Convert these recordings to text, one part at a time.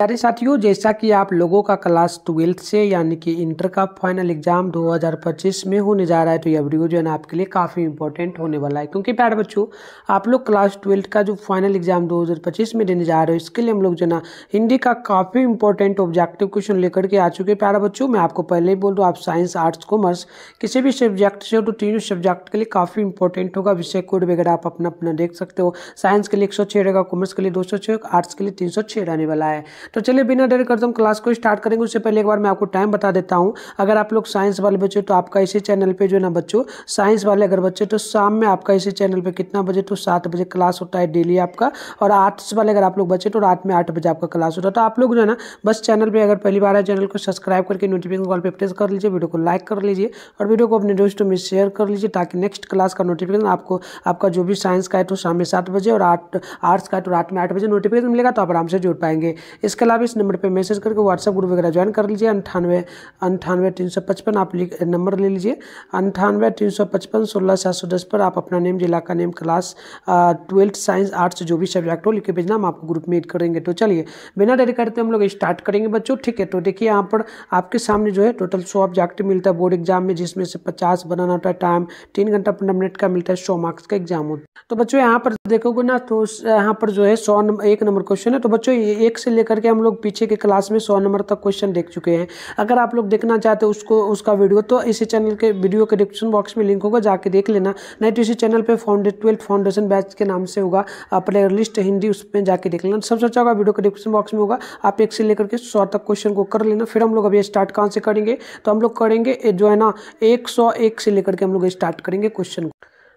प्यारे साथियों, जैसा कि आप लोगों का क्लास 12th से यानी कि इंटर का फाइनल एग्जाम 2025 में होने जा रहा है, तो यह वीडियो जो है ना आपके लिए काफ़ी इंपॉर्टेंट होने वाला है। क्योंकि प्यारे बच्चों, आप लोग क्लास 12th का जो फाइनल एग्जाम 2025 में देने जा रहे हो, इसके लिए हम लोग जो है ना हिंदी का काफ़ी इंपॉर्टेंट ऑब्जेक्टिव क्वेश्चन लेकर के आ चुके हैं। प्यारे बच्चों, मैं आपको पहले ही बोल दूँ, आप साइंस, आर्ट्स, कॉमर्स किसी भी सब्जेक्ट से हो तो तीनों सब्जेक्ट के लिए काफ़ी इंपॉर्टेंट होगा। विषय कोड वगैरह आप अपना अपना देख सकते हो। साइंस के लिए 106 रहेगा, कॉमर्स के लिए 206, आर्ट्स के लिए 306 रहने वाला है। तो चलिए बिना देर करते हम क्लास को स्टार्ट करेंगे। उससे पहले एक बार मैं आपको टाइम बता देता हूं। अगर आप लोग साइंस वाले बच्चे तो आपका इसी चैनल पे जो है ना बच्चों, साइंस वाले अगर बच्चे तो शाम में आपका इसी चैनल पे कितना बजे, तो 7 बजे क्लास होता है डेली आपका। और आर्ट्स वाले अगर आप लोग बच्चे तो रात में 8 बजे आपका क्लास होता है। तो आप लोग जो है ना बस चैनल पर अगर पहली बार है, चैनल को सब्सक्राइब करके नोटिफिकेशन कॉल पर प्रेस कर लीजिए, वीडियो को लाइक कर लीजिए और वीडियो को अपने दोस्तों में शेयर कर लीजिए, ताकि नेक्स्ट क्लास का नोटिफिकेशन आपको, आपका जो भी साइंस का है तो शाम में 7 बजे और आर्ट्स का है तो रात में 8 बजे नोटिफिकेशन मिलेगा, तो आप आराम से जुड़ पाएंगे। इसके अलावा इस नंबर पर मैसेज करके व्हाट्सएप ग्रुप वगैरह ज्वाइन कर लीजिए। 98 355 आप नंबर ले लीजिए, 98 355 16 पर आप अपना नेम, जिला का name, class 12th science arts जो भी सब्जेक्ट हो लिख के भेजना, हम आपको ग्रुप में ऐड करेंगे। तो चलिए बिना देरी करते हम लोग स्टार्ट करेंगे बच्चों, ठीक है। तो देखिए यहाँ पर आपके सामने जो है टोटल 100 ऑब्जेक्टिव मिलता है बोर्ड एग्जाम में, जिसमें से 50 बनाना होता है। टाइम 3 घंटा 15 मिनट का मिलता है। 100 मार्क्स का एग्जाम होता है। तो बच्चों यहाँ पर देखोगे ना, तो यहाँ पर जो है 1 नंबर क्वेश्चन है। तो बच्चों 1 से लेकर के हम लोग पीछे के क्लास में 100 नंबर तक क्वेश्चन देख चुके हैं। अगर आप लोग देखना चाहते हो उसका वीडियो, तो इसी चैनल के वीडियो के डिस्क्रिप्शन बॉक्स में लिंक होगा, जाके देख लेना। नहीं तो इसी चैनल पे 12th फाउंडेशन बैच के नाम से होगा, प्लेयर लिस्ट हिंदी, उस पर जाके देख लेना। सबसे अच्छा होगा वीडियो के डिस्क्रिप्शन बॉक्स में होगा, आप 1 से लेकर के 100 तक क्वेश्चन को कर लेना। फिर हम लोग अभी स्टार्ट कहाँ से करेंगे, तो हम लोग करेंगे जो है ना 101 से लेकर के हम लोग स्टार्ट करेंगे क्वेश्चन।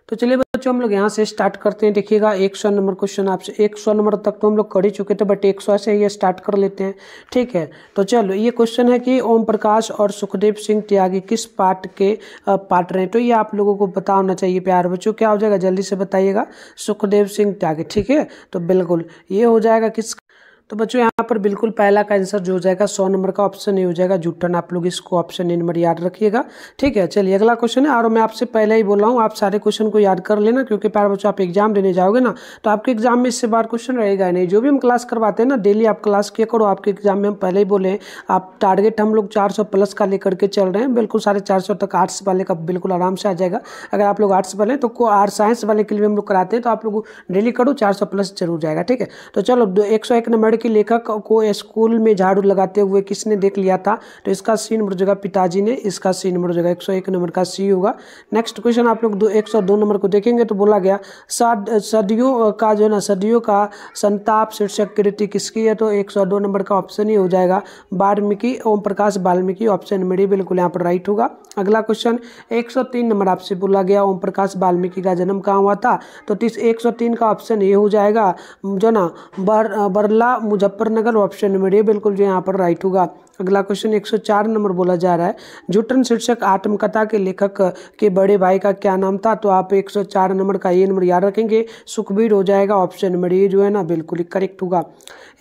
तो चलिए बच्चों हम लोग यहाँ से स्टार्ट करते हैं। देखिएगा 100 नंबर क्वेश्चन, आपसे 100 नंबर तक तो हम लोग कर ही चुके थे, बट 100 से ये स्टार्ट कर लेते हैं, ठीक है। तो चलो ये क्वेश्चन है कि ओम प्रकाश और सुखदेव सिंह त्यागी किस पार्ट के पार्ट रहे। तो ये आप लोगों को पता होना चाहिए प्यार बच्चों। क्या हो जाएगा जल्दी से बताइएगा, सुखदेव सिंह त्यागी, ठीक है। तो बिल्कुल ये हो जाएगा किस। तो बच्चों यहाँ पर बिल्कुल पहला का आंसर जो हो जाएगा 100 नंबर का ऑप्शन ए हो जाएगा, जूठन। आप लोग इसको ऑप्शन ए नंबर याद रखिएगा, ठीक है। चलिए अगला क्वेश्चन है, और मैं आपसे पहले ही बोल रहा हूँ आप सारे क्वेश्चन को याद कर लेना, क्योंकि प्यारे बच्चों आप एग्जाम देने जाओगे ना, तो आपके एग्जाम में इससे बार क्वेश्चन रहेगा नहीं। जो भी हम क्लास करवाते हैं ना, डेली आप क्लास किया करो। आपके एग्जाम में हम पहले ही बोले, आप टारगेट हम लोग 400 प्लस का लेकर के चल रहे हैं, बिल्कुल 450 तक। आर्ट्स वाले का बिल्कुल आराम से आ जाएगा। अगर आप लोग आर्ट्स वाले तो साइंस वाले के लिए हम लोग कराते हैं, तो आप लोग डेली करो, 400 प्लस जरूर जाएगा, ठीक है। तो चलो 101 नंबर के लेखक को स्कूल में झाड़ू लगाते हुए किसने देख लिया था। तो इसका सी नंबर जगह पिताजी ने, इसका सी नंबर जगह 101 नंबर का सी होगा। नेक्स्ट क्वेश्चन आप लोग 102 नंबर को देखेंगे, तो बोला गया सदियों का जो है ना, सदियों का संताप शीर्षक कृति किसकी है। तो 102 नंबर का ऑप्शन ही हो जाएगा वाल्मीकि, ओम प्रकाश वाल्मीकि, ऑप्शन नंबर बिल्कुल यहाँ पर राइट होगा। अगला क्वेश्चन 103 नंबर आपसे बोला गया ओम प्रकाश वाल्मीकि का जन्म कहाँ हुआ था। तो 103 का ऑप्शन ये हो जाएगा जो ना Barla, Muzaffarnagar, option number A बिल्कुल जो यहाँ पर राइट होगा। अगला क्वेश्चन 104 नंबर बोला जा रहा है, जूठन शीर्षक आत्मकथा के लेखक के बड़े भाई का क्या नाम था। तो आप 104 नंबर का ये नंबर याद रखेंगे, सुखबीर हो जाएगा, ऑप्शन नंबर ए जो है ना बिल्कुल करेक्ट होगा।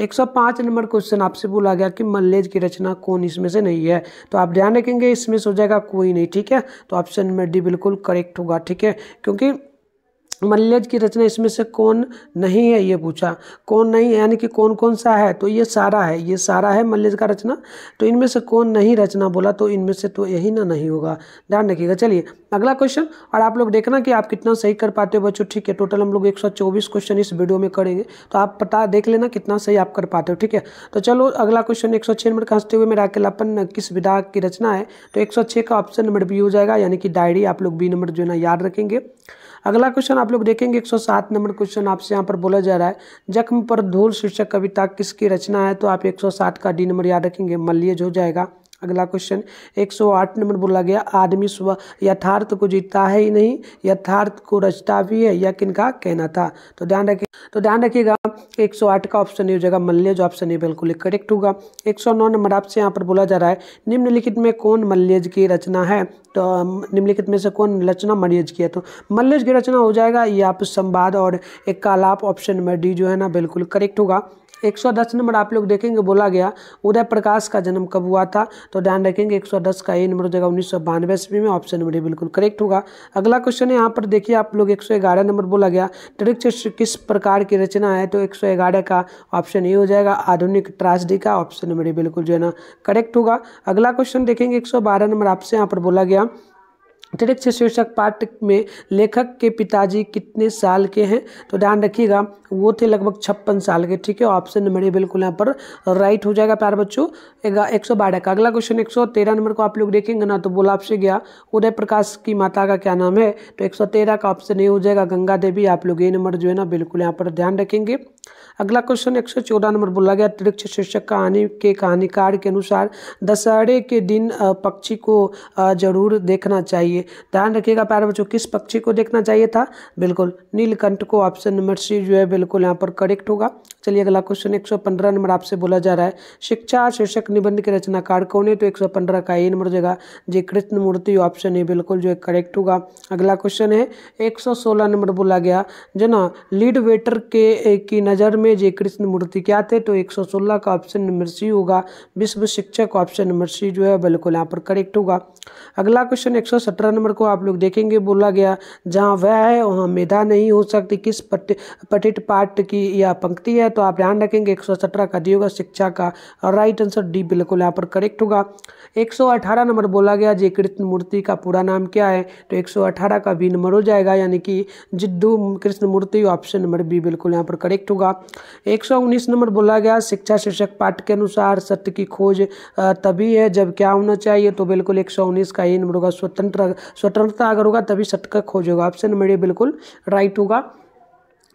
105 नंबर क्वेश्चन आपसे बोला गया कि मल्लेज की रचना कौन इसमें से नहीं है। तो आप ध्यान रखेंगे इसमें से हो जाएगा कोई नहीं, ठीक है। तो ऑप्शन नंबर डी बिल्कुल करेक्ट होगा, ठीक है। क्योंकि मल्लेज की रचना इसमें से कौन नहीं है, ये पूछा कौन नहीं है, यानी कि कौन कौन सा है। तो ये सारा है, ये सारा है मल्लेज का रचना। तो इनमें से कौन नहीं रचना बोला, तो इनमें से तो यही ना नहीं होगा, ध्यान रखिएगा। चलिए अगला क्वेश्चन, और आप लोग देखना कि आप कितना सही कर पाते हो बच्चों, ठीक है। टोटल हम लोग 124 क्वेश्चन इस वीडियो में करेंगे, तो आप पता देख लेना कितना सही आप कर पाते हो, ठीक है। तो चलो अगला क्वेश्चन 106 नंबर का, हंसते हुए मेरा अकेलापन किस विधा की रचना है। तो 106 का ऑप्शन नंबर बी हो जाएगा, यानी कि डायरी। आप लोग बी नंबर जो है ना याद रखेंगे। अगला क्वेश्चन आप लोग देखेंगे 107 नंबर क्वेश्चन आपसे यहाँ पर बोला जा रहा है, जख्म पर धूल शीर्षक कविता किसकी रचना है। तो आप 107 का डी नंबर याद रखेंगे, मल्लियज हो जाएगा। अगला क्वेश्चन 108 नंबर बोला गया, आदमी स्व यथार्थ को जीता है ही नहीं, यथार्थ को रचता भी है, यह किनका कहना था। तो ध्यान रखिएगा 108 का ऑप्शन हो जाएगा मल्लेज, ऑप्शन ए बिल्कुल करेक्ट होगा। 109 नंबर आपसे यहाँ पर बोला जा रहा है, निम्नलिखित में कौन मल्लेज की रचना है। तो निम्नलिखित में से कौन रचना मल्लेज की है। तो मल्लेज की रचना हो जाएगा ये आप संवाद और एक कालाप, ऑप्शन नंबर डी जो है ना बिल्कुल करेक्ट होगा। 110 नंबर आप लोग देखेंगे बोला गया उदय प्रकाश का जन्म कब हुआ था, तो ध्यान रखेंगे 110 का ए नंबर हो जाएगा 1992 ईस्वी में, ऑप्शन नंबर डी बिल्कुल करेक्ट होगा। अगला क्वेश्चन है यहाँ पर देखिए आप लोग 111 नंबर बोला गया ट्रिक्स किस प्रकार की रचना है, तो 111 का ऑप्शन ए हो जाएगा आधुनिक त्रासदी का, ऑप्शन नंबर डी बिल्कुल जो है ना करेक्ट होगा। अगला क्वेश्चन देखेंगे 112 नंबर आपसे यहाँ पर बोला गया ट्रिक्स शीर्षक पाठ में लेखक के पिताजी कितने साल के हैं, तो ध्यान रखिएगा वो थे लगभग 56 साल के, ठीक है, ऑप्शन नंबर ए बिल्कुल यहाँ पर राइट हो जाएगा प्यारे बच्चों 112 का। अगला क्वेश्चन 113 नंबर को आप लोग देखेंगे ना, तो बोला आपसे गया उदय प्रकाश की माता का क्या नाम है, तो 113 का ऑप्शन ए हो जाएगा गंगा देवी, आप लोग ये नंबर जो है ना बिल्कुल यहाँ पर ध्यान रखेंगे। अगला क्वेश्चन 114 नंबर बोला गया ट्रिक्स शीर्षक कहानी के कहानीकार के अनुसार दशहरे के दिन पक्षी को जरूर देखना चाहिए, ध्यान रखिएगा प्यारे बच्चों किस पक्षी को देखना चाहिए था, बिल्कुल नीलकंठ को, ऑप्शन नंबर सी जो है बिल्कुल यहाँ पर करेक्ट होगा। चलिए अगला क्वेश्चन 115 नंबर आपसे बोला जा रहा है शिक्षा शीर्षक निबंध के रचनाकार कौन है, तो 115 का ए नंबर जगह जी कृष्णमूर्ति, ऑप्शन ए बिल्कुल जो है करेक्ट होगा। अगला क्वेश्चन है 116 नंबर बोला गया जो ना लीड वेटर की नज़र में जे कृष्णमूर्ति क्या थे, तो 116 का ऑप्शन नंबर सी होगा विश्व शिक्षक, ऑप्शन नंबर सी जो है बिल्कुल यहाँ पर करेक्ट होगा। अगला क्वेश्चन 117 नंबर को आप लोग देखेंगे बोला गया जहाँ वह है वहाँ मेधा नहीं हो सकती, किस पठित पाठ की यह पंक्ति है, तो आप ध्यान रखेंगे 117 का डी होगा शिक्षा का, और राइट आंसर डी बिल्कुल यहाँ पर करेक्ट होगा। 118 नंबर बोला गया जे कृष्णमूर्ति का पूरा नाम क्या है, तो 118 का बी नंबर हो जाएगा यानी कि Jiddu Krishnamurti, option number B बिल्कुल यहाँ पर करेक्ट होगा। 119 नंबर बोला गया शिक्षा शीर्षक पाठ के अनुसार सत्य की खोज तभी है जब क्या होना चाहिए, तो बिल्कुल 119 का ए नंबर होगा स्वतंत्रता अगर होगा तभी सत्य का खोज होगा, ऑप्शन नंबर ए बिल्कुल राइट होगा।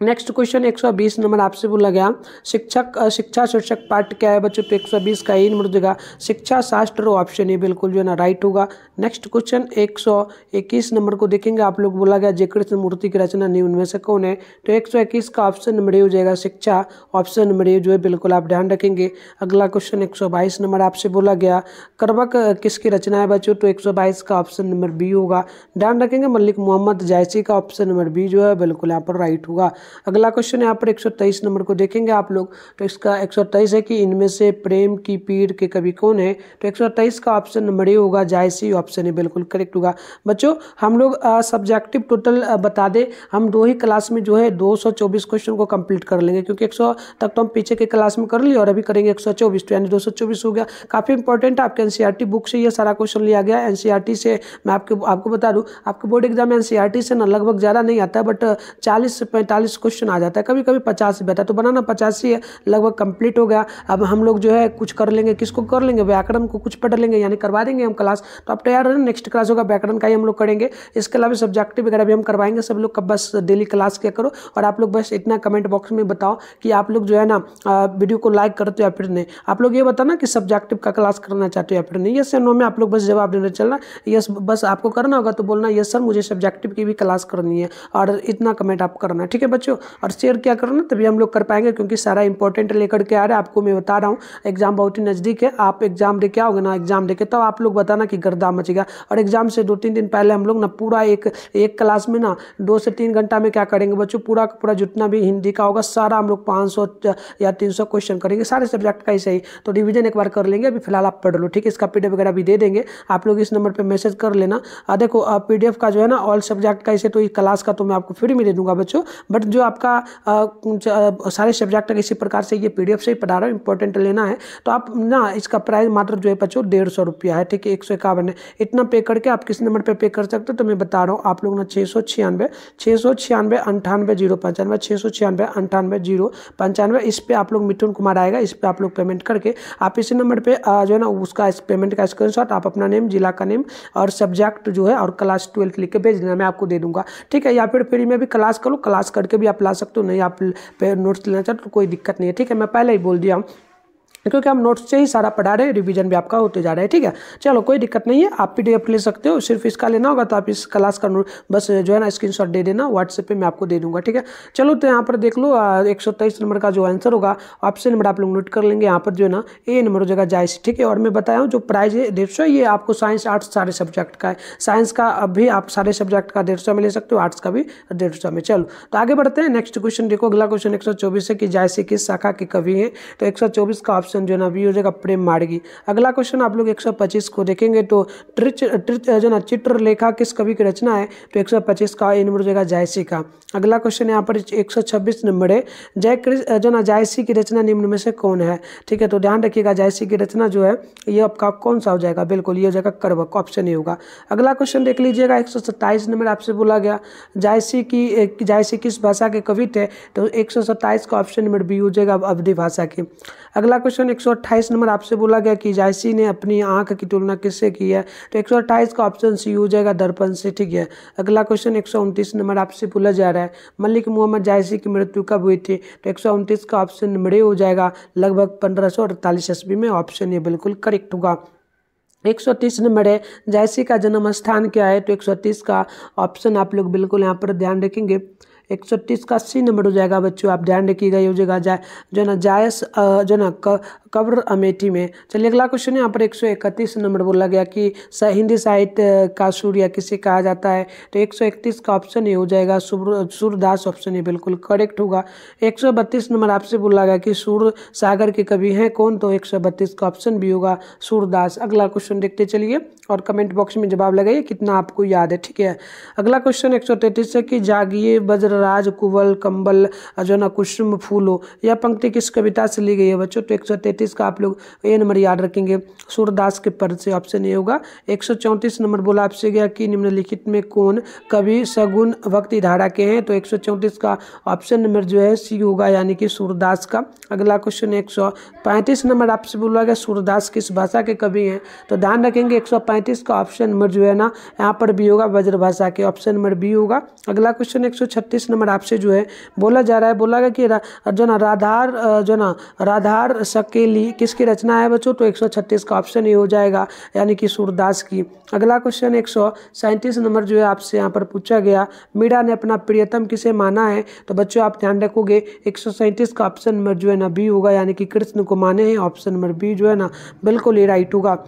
नेक्स्ट क्वेश्चन 120 नंबर आपसे बोला गया शिक्षा शीर्षक पाठ क्या है बच्चों, तो 120 का ए नंबर देगा शिक्षा शास्त्र, ऑप्शन ए बिल्कुल जो है ना राइट होगा। नेक्स्ट क्वेश्चन 121 नंबर को देखेंगे आप लोग बोला गया जे कृष्णमूर्ति की रचना निम्न में से कौन है, तो 121 का ऑप्शन नंबर ए हो जाएगा शिक्षा, ऑप्शन नंबर ए जो है बिल्कुल आप ध्यान रखेंगे। अगला क्वेश्चन 122 नंबर आपसे बोला गया करबक किसकी रचना है बच्चों, तो 122 का ऑप्शन नंबर बी होगा, ध्यान रखेंगे मलिक मोहम्मद जायसी का, ऑप्शन नंबर बी जो है बिल्कुल यहाँ पर राइट होगा। अगला क्वेश्चन यहाँ पर 123 नंबर को देखेंगे आप लोग, तो इसका 123 है कि इनमें से प्रेम की पीड़ के कवि कौन है, तो 123 का ऑप्शन नंबर ए होगा जायसी, ऑप्शन ए बिल्कुल करेक्ट होगा। बच्चों हम लोग सब्जेक्टिव टोटल बता दें, हम 2 ही क्लास में जो है 224 क्वेश्चन को कंप्लीट कर लेंगे, क्योंकि 100 तक तो हम पीछे के क्लास में कर लिए और अभी करेंगे 124, तो यानी 224 हो गया। काफ़ी इंपॉर्टेंट है, आपके एनसीईआरटी बुक से ये सारा क्वेश्चन लिया गया है। एनसीईआरटी से मैं आपको बता दूँ आपके बोर्ड एग्जाम में एनसीईआरटी से ना लगभग ज़्यादा नहीं आता है, बट 40 से 45 क्वेश्चन आ जाता है, कभी कभी 50 भी आता है, तो बनाना 50 ही है, लगभग कंप्लीट हो गया। अब हम लोग जो है कुछ कर लेंगे, किसको कर लेंगे, व्याकरण को कुछ पढ़ लेंगे, यानी करवा देंगे हम क्लास, तो आप तैयार रहना, नेक्स्ट क्लास होगा व्याकरण का ही हम लोग करेंगे। इसके अलावा सब्जेक्टिव वगैरह भी हम करवाएंगे, सब लोग का बस डेली क्लास किया करो, और आप लोग बस इतना कमेंट बॉक्स में बताओ कि आप लोग जो है ना वीडियो को लाइक करते हो या फिर नहीं, आप लोग ये बताना कि सब्जेक्टिव का क्लास करना चाहते हो या फिर नहीं, यस या नो में आप लोग बस जवाब देना चलना, यस बस आपको करना होगा तो बोलना यस सर मुझे सब्जेक्टिव की भी क्लास करनी है, और इतना कमेंट आप करना, ठीक है बच्चों, और शेयर क्या करना तभी हम लोग कर पाएंगे, क्योंकि सारा इंपॉर्टेंट लेकर के आ रहा है। आपको मैं बता रहा हूँ एग्जाम बहुत ही नज़दीक है, आप एग्जाम दे के आओगे ना, एग्जाम दे के तब आप लोग बताना कि गर्दा मचेगा, और एग्जाम से 2-3 दिन पहले हम लोग ना पूरा एक क्लास में ना 2 से 3 घंटा में क्या करेंगे बच्चों, पूरा का पूरा जितना भी हिंदी का होगा सारा हम लोग 500 या 300 क्वेश्चन करेंगे, सारे सब्जेक्ट का ही सही, तो रिविजन एक बार कर लेंगे। अभी फिलहाल आप पढ़ लो, ठीक है, इसका पीडीएफ वगैरह भी दे देंगे, आप लोग इस नंबर पर मैसेज कर लेना। देखो पीडीएफ का जो है ना ऑल सब्जेक्ट का इसे तो क्लास का तो मैं आपको फ्री में दे दूंगा बच्चों, बट जो आपका सारे सब्जेक्ट का इसी प्रकार से ये पीडीएफ से ही पढ़ा रहा हूँ, इंपॉर्टेंट लेना है तो आप ना इसका प्राइस मात्र जो है बच्चों 150 रुपया है, ठीक है, 151 है, इतना पे करके आप किस नंबर पे कर सकते हो, तो मैं बता रहा हूँ आप लोग ना 696 98 095 696 98 095, इस पे आप लोग मिथुन कुमार आएगा, इस पे आप लोग पेमेंट करके आप इसी नंबर पे जो है ना उसका पेमेंट का स्क्रीनशॉट आप अपना नेम, जिला का नेम और सब्जेक्ट जो है और क्लास 12 लिख के भेज देना, मैं आपको दे दूंगा, ठीक है, या फिर फ्री में भी क्लास करो, क्लास करके भी आप ला सकते हो, नहीं आप नोट्स लेना चाहते तो कोई दिक्कत नहीं है, ठीक है, मैं पहले ही बोल दिया हूँ। क्योंकि हम नोट्स से ही सारा पढ़ा रहे हैं, रिवीजन भी आपका होते जा रहा है। ठीक है, चलो कोई दिक्कत नहीं है, आप PDF ले सकते हो। सिर्फ इसका लेना होगा तो आप इस क्लास का बस जो है ना स्क्रीनशॉट दे देना, व्हाट्सएप पे मैं आपको दे दूंगा। ठीक है, चलो तो यहाँ पर देख लो 123 नंबर का जो आंसर होगा, ऑप्शन नंबर आप लोग नोट कर लेंगे। यहाँ पर जो है ना A नंबर हो जाएगा जायसी। ठीक है, और मैं बताया हूँ जो प्राइस है 150, ये आपको साइंस आर्ट्स सारे सब्जेक्ट का है। साइंस का अभी आप सारे सब्जेक्ट का 150 में ले सकते हो, आर्ट्स का भी 150 में। चलो तो आगे बढ़ते हैं, नेक्स्ट क्वेश्चन देखो। अगला क्वेश्चन 124 है कि जायसी किस शाखा के कवि हैं, तो 124 का ऑप्शन जो है ना बी हो जाएगा प्रेम मार्गी। अगला क्वेश्चन आप लोग 125 को देखेंगे तो जो ना चित्रलेखा किस कवि की रचना है, तो 125 का ए नंबर हो जाएगा जायसी का। अगला क्वेश्चन यहाँ पर 126 नंबर है, जो ना जायसी की रचना निम्न में से कौन है। ठीक है, तो ध्यान रखिएगा जायसी की रचना जो है ये आपका कौन सा हो जाएगा, बिल्कुल ये हो जाएगा करवक, ऑप्शन ए होगा। अगला क्वेश्चन देख लीजिएगा 127 नंबर आपसे बोला गया जायसी किस भाषा के कवि थे, तो 127 का ऑप्शन नंबर बी हो जाएगा अवधी भाषा की। अगला क्वेश्चन 128 नंबर आपसे बोला गया कि जायसी ने अपनी आंख की तुलना किससे की है, तो 128 का ऑप्शन सी हो जाएगा दर्पण से। ठीक है, अगला क्वेश्चन 129 नंबर आपसे पूछा जा रहा है मलिक मोहम्मद जायसी की मृत्यु कब हुई थी, तो 129 का ऑप्शन नंबर ए हो जाएगा लगभग 1548 ईस्वी में, ऑप्शन ये बिल्कुल करेक्ट होगा। 130 नंबर है जायसी का जन्म स्थान क्या है, तो 130 का ऑप्शन आप लोग बिल्कुल यहाँ पर ध्यान रखेंगे 130 का सी नंबर हो जाएगा बच्चों, आप ध्यान रखिएगा ये हो जाएगा जो ना जायस जो ना कब्र अमेठी में। चलिए अगला क्वेश्चन यहाँ पर 131 नंबर बोला गया कि हिंदी साहित्य का सूर्य किसे कहा जाता है, तो 131 का ऑप्शन ये हो जाएगा सूरदास, ऑप्शन ये बिल्कुल करेक्ट होगा। 132 नंबर आपसे बोला गया कि सूर सागर के कवि हैं कौन, तो 132 का ऑप्शन भी होगा सूरदास। अगला क्वेश्चन देखते चलिए और कमेंट बॉक्स में जवाब लगाइए कितना आपको याद है। ठीक है, अगला क्वेश्चन 133 है कि जागिए वज्रराज कुवल कंबल जो ना कुसुम फूलो, यह पंक्ति किस कविता से ली गई है बच्चों, तो 133 का आप लोग ए नंबर याद रखेंगे सूरदास के पद से, ऑप्शन ए होगा। 134 नंबर बोला आपसे गया कि निम्नलिखित में कौन कवि सगुन भक्ति धारा के हैं, तो 134 का ऑप्शन नंबर जो है सी होगा यानी कि सूरदास का। अगला क्वेश्चन 135 नंबर आपसे बोला गया सूरदास किस भाषा के कवि हैं, तो ध्यान रखेंगे 135 का ऑप्शन नंबर जो है ना यहाँ पर भी होगा ब्रज भाषा के, ऑप्शन नंबर बी होगा। अगला क्वेश्चन 136 नंबर आपसे जो है बोला जा रहा है, बोला गया कि जो ना राधार सकेली किसकी रचना है बच्चों, तो 136 का ऑप्शन ये हो जाएगा यानी कि सूरदास की। अगला क्वेश्चन 137 नंबर जो है आपसे यहाँ पर पूछा गया मीरा ने अपना प्रियतम किसे माना है, तो बच्चों आप ध्यान रखोगे 137 का ऑप्शन नंबर जो है ना बी होगा यानी कि कृष्ण को माने हैं, ऑप्शन नंबर बी जो है ना बिल्कुल ही राइट होगा।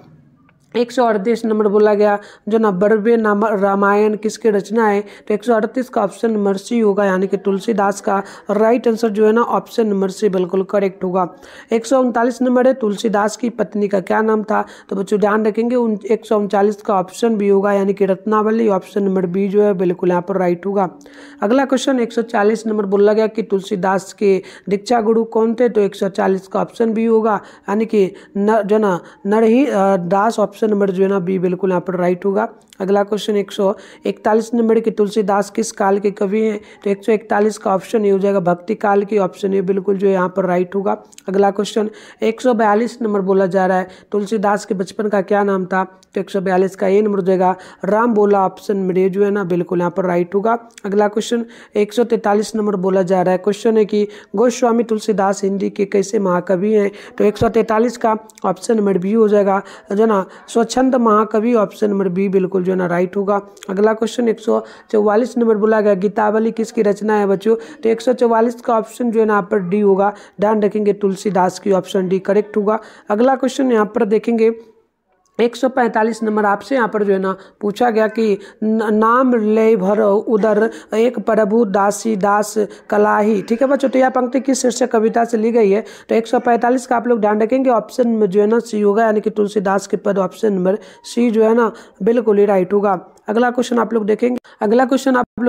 138 नंबर बोला गया जो ना बर्वे रामायण किसकी रचना है, तो 138 का ऑप्शन नंबर सी होगा यानी कि तुलसीदास का। राइट आंसर जो है ना ऑप्शन नंबर सी बिल्कुल करेक्ट होगा। 139 नंबर है तुलसीदास की पत्नी का क्या नाम था, तो बच्चों ध्यान रखेंगे 139 का ऑप्शन बी होगा यानी कि रत्नावली, ऑप्शन नंबर बी जो है बिल्कुल यहाँ पर राइट होगा। अगला क्वेश्चन 140 नंबर बोला गया कि तुलसीदास के दीक्षा गुरु कौन थे, तो 140 का ऑप्शन बी होगा यानी कि जो ना नरही दास, ऑप्शन नंबर जो है ना बी बिल्कुल यहाँ पर राइट होगा। अगला क्वेश्चन 141 नंबर की तुलसीदास किस काल के कवि हैं, तो 141 का ऑप्शन ये हो जाएगा भक्ति काल की, ऑप्शन ये बिल्कुल जो है यहाँ पर राइट होगा। अगला क्वेश्चन 142 नंबर बोला जा रहा है तुलसीदास के बचपन का क्या नाम था, तो 142 का ए नंबर हो जाएगा राम बोला, ऑप्शन में जो है ना बिल्कुल यहाँ पर राइट होगा। अगला क्वेश्चन 143 नंबर बोला जा रहा है, क्वेश्चन है कि गोस्वामी तुलसीदास हिंदी के कैसे महाकवि हैं, तो 143 का ऑप्शन नंबर बी हो जाएगा जो ना स्वच्छंद महाकवि, ऑप्शन नंबर बी बिल्कुल जो है ना राइट होगा। अगला क्वेश्चन 144 नंबर बोला गया गीतावली किसकी रचना है बच्चों, तो 144 का ऑप्शन जो है ना यहाँ पर डी होगा, ध्यान रखेंगे तुलसीदास की, ऑप्शन डी करेक्ट होगा। अगला क्वेश्चन यहाँ पर देखेंगे 145 नंबर आपसे यहाँ पर जो है ना पूछा गया कि नाम ले भर उदर एक प्रभु दासी दास कलाही, ठीक है बच्चों, तो यह पंक्ति किस शीर्षक कविता से ली गई है, तो 145 का आप लोग ध्यान रखेंगे ऑप्शन में जो है ना सी होगा यानी कि तुलसीदास के पद, ऑप्शन नंबर सी जो है ना बिल्कुल ही राइट होगा। अगला क्वेश्चन आप लोग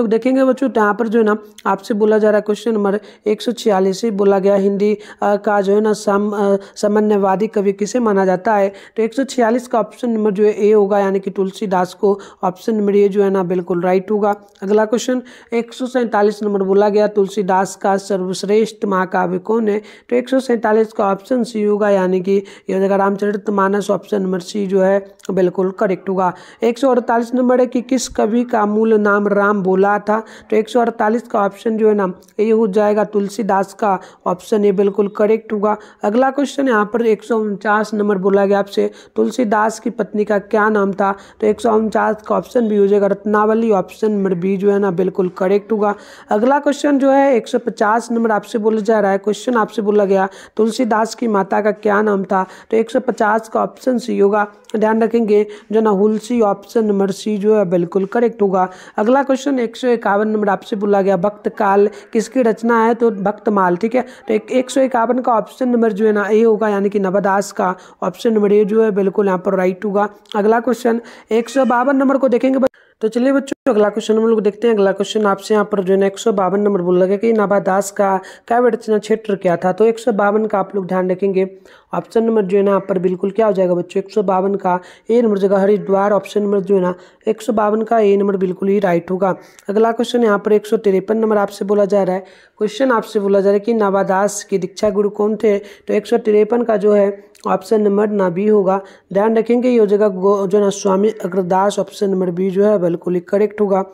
देखेंगे बच्चों, तो यहाँ पर जो है ना आपसे बोला जा रहा है क्वेश्चन नंबर 146 बोला गया हिंदी का जो है ना सामान्यवादी कवि किसे माना जाता है, तो 146 का ऑप्शन नंबर जो है ए होगा यानी कि तुलसीदास को, ऑप्शन नंबर ए जो है ना बिल्कुल राइट होगा। अगला क्वेश्चन 147 नंबर बोला गया तुलसीदास का सर्वश्रेष्ठ महाकाव्य कौन है, तो 147 का ऑप्शन सी होगा यानी कि यह जगह रामचरितमानस, ऑप्शन नंबर सी जो है बिल्कुल करेक्ट होगा। 148 नंबर है कि किस कवि का मूल नाम राम बोला था, तो 148 का ऑप्शन जो है ना ये हो जाएगा तुलसीदास का, ऑप्शन ए बिल्कुल करेक्ट होगा। अगला क्वेश्चन यहाँ पर 149 नंबर बोला गया आपसे, तुलसीदास की पत्नी का क्या नाम था, तो 149 का ऑप्शन भी हो जाएगा रत्नावली, ऑप्शन नंबर बी जो है ना बिल्कुल करेक्ट होगा। अगला क्वेश्चन जो है 150 नंबर आपसे बोला जा रहा है, क्वेश्चन आपसे बोला गया तुलसीदास की माता का क्या नाम था, तो 150 का ऑप्शन सी होगा, ध्यान रखेंगे जो ना हुलसी, ऑप्शन नंबर सी जो है बिल्कुल करेक्ट होगा। अगला क्वेश्चन 151 नंबर आपसे बोला गया भक्त काल किसकी रचना है, तो भक्तमाल, ठीक है। तो 151 का ऑप्शन नंबर जो है ना ए होगा, यानी कि नवदास का, ऑप्शन नंबर ए जो है बिल्कुल यहाँ पर राइट होगा। अगला क्वेश्चन 152 नंबर को देखेंगे। तो चलिए बच्चों अगला क्वेश्चन हम लोग देखते हैं। अगला क्वेश्चन आपसे यहाँ पर जो है 152 नंबर बोल लगे कि नवादास का काव्य रचना क्षेत्र क्या था, तो 152 का आप लोग ध्यान रखेंगे, ऑप्शन नंबर जो है ना यहाँ पर बिल्कुल क्या हो जाएगा बच्चों 152 का ए नंबर जगह हरिद्वार, ऑप्शन नंबर जो है ना 152 का ए नंबर बिल्कुल ही राइट होगा। अगला क्वेश्चन यहाँ पर 153 नंबर आपसे बोला जा रहा है, क्वेश्चन आपसे बोला जा रहा है कि नवादास के दीक्षा गुरु कौन थे, तो 153 का जो है ऑप्शन नंबर ना बी होगा, ध्यान रखेंगे ये हो जाएगा जो ना स्वामी अग्रदास, ऑप्शन नंबर बी जो है बिल्कुल ही करेक्ट होगा।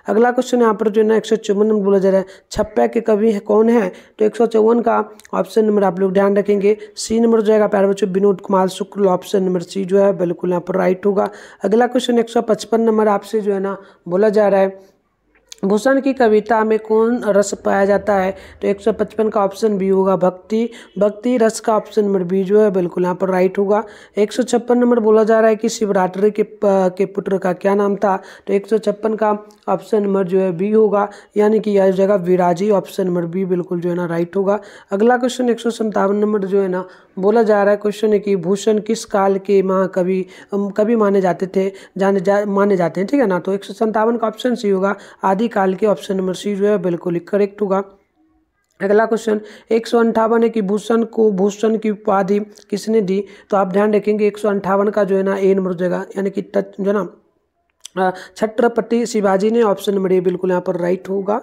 अगला क्वेश्चन यहाँ पर जो है ना 154 नंबर बोला जा रहा है छप्पा के कवि कौन है, तो 154 का ऑप्शन नंबर आप लोग ध्यान रखेंगे सी नंबर हो जाएगा प्यारे बच्चों Vinod Kumar Shukla, option number C जो है बिल्कुल यहाँ पर राइट होगा। अगला क्वेश्चन 155 नंबर आपसे जो है ना बोला जा रहा है भूषण की कविता में कौन रस पाया जाता है, तो 155 का ऑप्शन बी होगा भक्ति, भक्ति रस का ऑप्शन नंबर बी जो है बिल्कुल यहाँ पर राइट होगा। 156 नंबर बोला जा रहा है कि शिवरात्रि के पुत्र का क्या नाम था, तो 156 का ऑप्शन नंबर जो है बी होगा, यानी कि यह जगह विराजी, ऑप्शन नंबर बी बिल्कुल जो है ना राइट होगा। अगला क्वेश्चन 157 नंबर जो है ना बोला जा रहा है, क्वेश्चन है कि भूषण किस काल के महाकवि कवि माने जाते थे माने जाते हैं, ठीक है ना, तो 157 का ऑप्शन सी होगा आदि काल के, ऑप्शन नंबर सी जो है बिल्कुल ही करेक्ट होगा। अगला क्वेश्चन 158 है कि भूषण को भूषण की उपाधि किसने दी, तो आप ध्यान रखेंगे 158 का जो है ना ए नंबर जगह, यानी कि जो ना छत्रपति शिवाजी ने, ऑप्शन नंबर ए बिल्कुल यहाँ पर राइट होगा।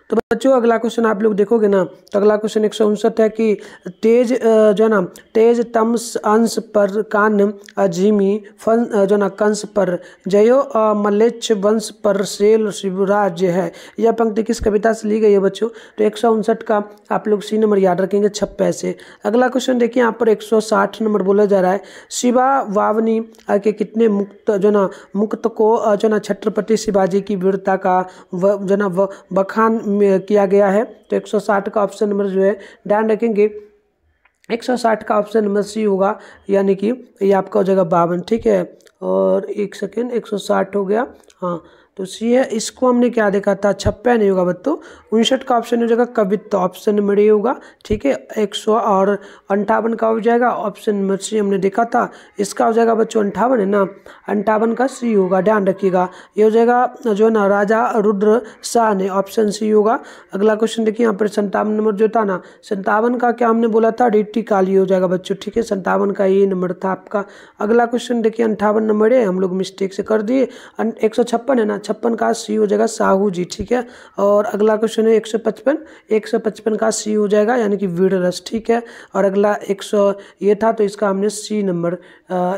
तो बच्चों अगला क्वेश्चन आप लोग देखोगे ना, तो अगला क्वेश्चन 159 है कि तेज जो है ना तेज तम अंश पर कान अजीमी फन जो ना कंस पर जयो मलेच्छ वंश पर सेल शिवराज्य है, यह पंक्ति किस कविता से ली गई है बच्चों, तो 159 का आप लोग सी नंबर याद रखेंगे छप्पे से। अगला क्वेश्चन देखिए यहाँ पर 160 नंबर बोला जा रहा है शिवा वावनी के कितने मुक्त जो ना मुक्त को जो ना छत्रपति शिवाजी की वीरता का जो ना बखान किया गया है, तो 160 का ऑप्शन नंबर जो है ध्यान रखेंगे 160 का ऑप्शन नंबर सी होगा, यानी कि ये आपका हो जाएगा 52, ठीक है। और एक सेकेंड 160 हो गया, हाँ तो सी है, इसको हमने क्या देखा था छप्पा नहीं होगा बच्चों, 59 का ऑप्शन हो जाएगा कवित्व, ऑप्शन नंबर ए होगा, ठीक है। 158 का हो जाएगा ऑप्शन नंबर सी हमने देखा था, इसका हो जाएगा बच्चों 58 है ना, 58 का सी होगा, ध्यान रखिएगा ये हो जाएगा जो ना राजा रुद्र शाह ने, ऑप्शन सी होगा। अगला क्वेश्चन देखिए यहाँ पर 57 नंबर जो था ना 57 का क्या हमने बोला था रीति काली हो जाएगा बच्चों, ठीक है, 57 का ये नंबर था आपका। अगला क्वेश्चन देखिए 58 नंबर है, हम लोग मिस्टेक से कर दिए, 156 है ना, 56 का सी हो जाएगा साहू जी, ठीक है। और अगला क्वेश्चन है 155 का सी हो जाएगा, यानी कि वीर रस, ठीक है। और अगला 100 ये था, तो इसका हमने सी नंबर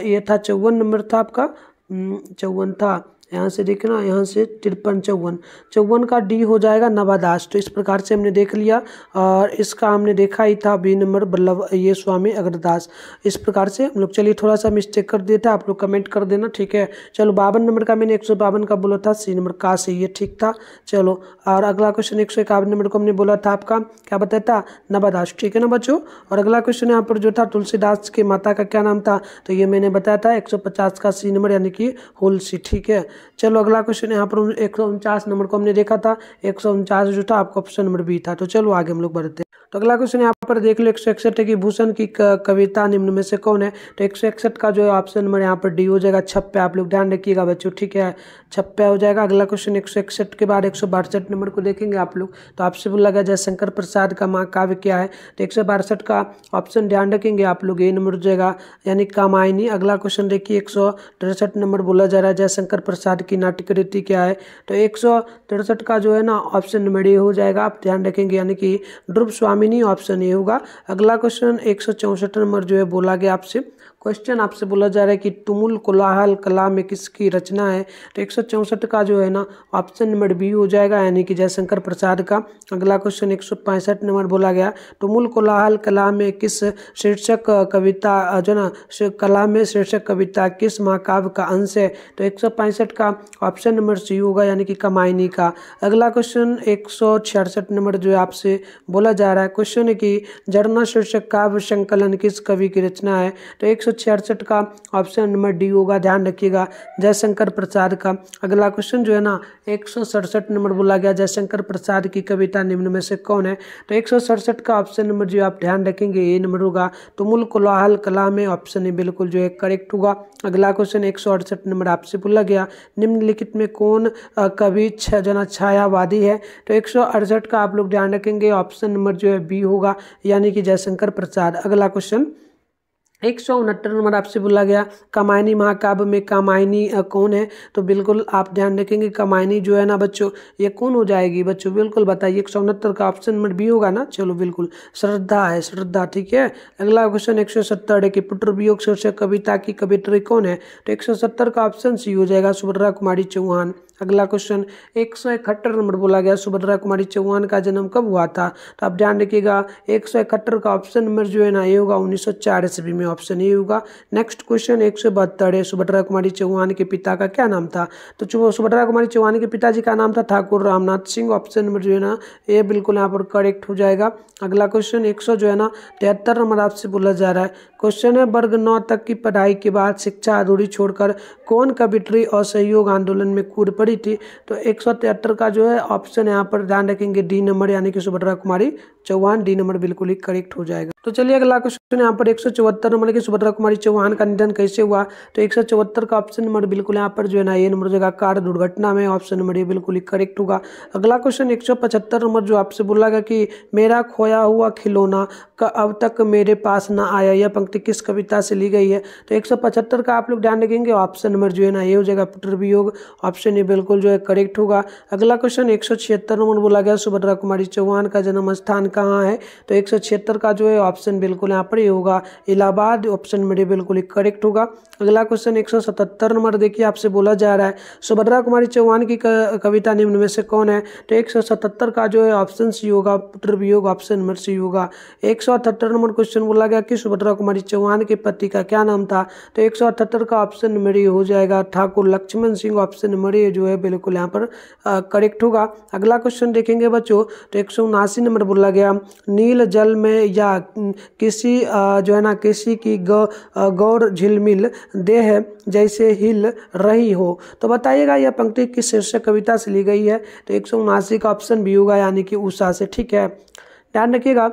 ये था 54 नंबर था आपका, 54 था, यहाँ से देखना, यहाँ से 53 54 का डी हो जाएगा नवादास, तो इस प्रकार से हमने देख लिया। और इसका हमने देखा ही था बी नंबर बल्लभ ये स्वामी अग्रदास, इस प्रकार से हम लोग, चलिए थोड़ा सा मिस्टेक कर दिया था, आप लोग कमेंट कर देना, ठीक है। चलो 52 नंबर का मैंने 152 का बोला था, सी नंबर का से ये ठीक था। चलो और अगला क्वेश्चन 151 नंबर को हमने बोला था आपका क्या बताया था नवादास, ठीक है ना बच्चों। और अगला क्वेश्चन यहाँ पर जो था तुलसीदास के माता का क्या नाम था, तो ये मैंने बताया था 150 का सी नंबर, यानी कि हुलसी, ठीक है। चलो अगला क्वेश्चन यहाँ पर 149 नंबर को हमने देखा था, 149 जो था आपका ऑप्शन नंबर बी था। तो चलो आगे हम लोग बढ़ते हैं। तो अगला क्वेश्चन यहाँ पर देख लो 161 है कि भूषण की कविता निम्न में से कौन है, तो 161 का जो ऑप्शन नंबर यहाँ पर डी हो जाएगा छप्पा, आप लोग ध्यान रखिएगा बच्चों, ठीक है, छप्पा हो जाएगा। अगला क्वेश्चन 161 के बाद 162 नंबर को देखेंगे आप लोग, तो आपसे बोला गया जयशंकर प्रसाद का महाकाव्य क्या है, तो 162 का ऑप्शन ध्यान रखेंगे आप लोग ए नंबर हो जाएगा, यानी कामायनी। अगला क्वेश्चन देखिए 163 नंबर बोला जा रहा है जयशंकर प्रसाद की नाट्य रीति क्या है, तो 163 का जो है ना ऑप्शन नंबर ए हो जाएगा, आप ध्यान रखेंगे, यानी कि ध्रुव स्वामी कामिनी, ऑप्शन ए होगा। अगला क्वेश्चन 164 नंबर जो है बोला गया आपसे, क्वेश्चन आपसे बोला जा रहा है कि तुमुल कोलाहल कला में किसकी रचना है। तो 164 का जो है ना ऑप्शन नंबर बी हो जाएगा, यानी कि जयशंकर प्रसाद का। अगला क्वेश्चन 165 नंबर बोला गया, तुमुल कोलाहल कला में किस शीर्षक कविता जो ना कला में शीर्षक कविता किस महाकाव्य का अंश है। तो 165 का ऑप्शन नंबर सी होगा, यानी कि कामायनी का। अगला क्वेश्चन 166 नंबर जो है आपसे बोला जा रहा है, क्वेश्चन है कि झरना शीर्षक काव्य संकलन किस कवि की रचना है। तो 166 का ऑप्शन नंबर डी होगा, ध्यान रखिएगा, जयशंकर प्रसाद का। अगला क्वेश्चन जो है ना 167 नंबर बोला गया, जयशंकर प्रसाद की कविता निम्न में से कौन है। तो 167 का ऑप्शन नंबर जो आप ध्यान रखेंगे ए नंबर होगा, तुमुल कोलाहल कला में, ऑप्शन ए बिल्कुल जो है करेक्ट होगा। अगला क्वेश्चन 168 नंबर आपसे बोला गया, निम्नलिखित में कौन कवि जो ना छायावादी है। तो 168 का आप लोग ध्यान रखेंगे, ऑप्शन नंबर जो है बी होगा, यानी कि जयशंकर प्रसाद। अगला क्वेश्चन 169 नंबर आपसे बोला गया, कामायनी महाकाव्य में कामायनी कौन है। तो बिल्कुल आप ध्यान रखेंगे, कामायनी जो है ना बच्चों ये कौन हो जाएगी बच्चों, बिल्कुल बताइए। 169 का ऑप्शन नंबर बी होगा ना, चलो बिल्कुल श्रद्धा है, श्रद्धा, ठीक है। अगला क्वेश्चन 170 है कि पुत्र वियोग शीर्षक कविता की कवियत्री कौन है। तो 170 का ऑप्शन सी हो जाएगा, सुभद्रा कुमारी चौहान। अगला क्वेश्चन 171 नंबर बोला गया, सुभद्रा कुमारी चौहान का जन्म कब हुआ था। तो आप ध्यान रखिएगा 171 का ऑप्शन नंबर जो है ना ये होगा 1904 ईस्वी में, ऑप्शन ए होगा। नेक्स्ट क्वेश्चन 172 है, सुभद्रा कुमारी चौहान के पिता का क्या नाम था। तो सुभद्रा कुमारी चौहान के पिताजी का नाम था ठाकुर रामनाथ सिंह, ऑप्शन नंबर जो है ना ये बिल्कुल यहाँ पर करेक्ट हो जाएगा। अगला क्वेश्चन 100 जो है ना 73 नंबर आपसे बोला जा रहा है, क्वेश्चन है वर्ग 9 तक की पढ़ाई के बाद शिक्षा अधूरी छोड़कर कौन कवियत्री असहयोग आंदोलन में कूद पड़ी थी। तो 173 का जो है ऑप्शन यहाँ पर ध्यान रखेंगे डी नंबर, यानी कि सुभद्रा कुमारी चौहान, डी नंबर बिल्कुल ही करेक्ट हो जाएगा। तो चलिए अगला क्वेश्चन यहाँ पर 174 नंबर की सुभद्रा कुमारी चौहान का निधन कैसे हुआ। तो 174 का ऑप्शन नंबर बिल्कुल यहाँ पर जो है ना ये नंबर जगह कार दुर्घटना में, ऑप्शन नंबर ये बिल्कुल ही करेक्ट होगा। अगला क्वेश्चन 175 नंबर जो आपसे बोला गया कि मेरा खोया हुआ खिलौना का अब तक मेरे पास ना आया, यह पंक्ति किस कविता से ली गई है। तो 175 का आप लोग ध्यान रखेंगे, ऑप्शन नंबर जो है ना ये हो जाएगा पुत्र वियोग, ऑप्शन ये बिल्कुल जो है करेक्ट होगा। अगला क्वेश्चन 176 नंबर बोला गया, सुभद्रा कुमारी चौहान का जन्म स्थान कहाँ है। तो 176 का जो है ऑप्शन बिल्कुल यहाँ पर ये होगा इलाहाबाद, ऑप्शन में बिल्कुल ही करेक्ट होगा। अगला क्वेश्चन 177 नंबर देखिए आपसे बोला जा रहा है, सुभद्रा कुमारी चौहान की कविता निम्न में से कौन है। तो 177 का जो है ऑप्शन सी होगा पुत्र वियोग, ऑप्शन नंबर सी होगा। 178 नंबर क्वेश्चन बोला गया कि सुभद्रा कुमारी चौहान के पति का क्या नाम था। तो 178 का ऑप्शन नंबर ये हो जाएगा ठाकुर लक्ष्मण सिंह, ऑप्शन नंबर ये जो है बिल्कुल यहाँ पर करेक्ट होगा। अगला क्वेश्चन देखेंगे बच्चों, तो 179 नंबर बोला गया, नील जल में या किसी जो है ना किसी की गौर झिलमिल देह जैसे हिल रही हो। तो बताइएगा यह पंक्ति किस शीर्षक कविता से ली गई है। तो 179 का ऑप्शन भी होगा, यानी कि उषा से, ठीक है, ध्यान रखिएगा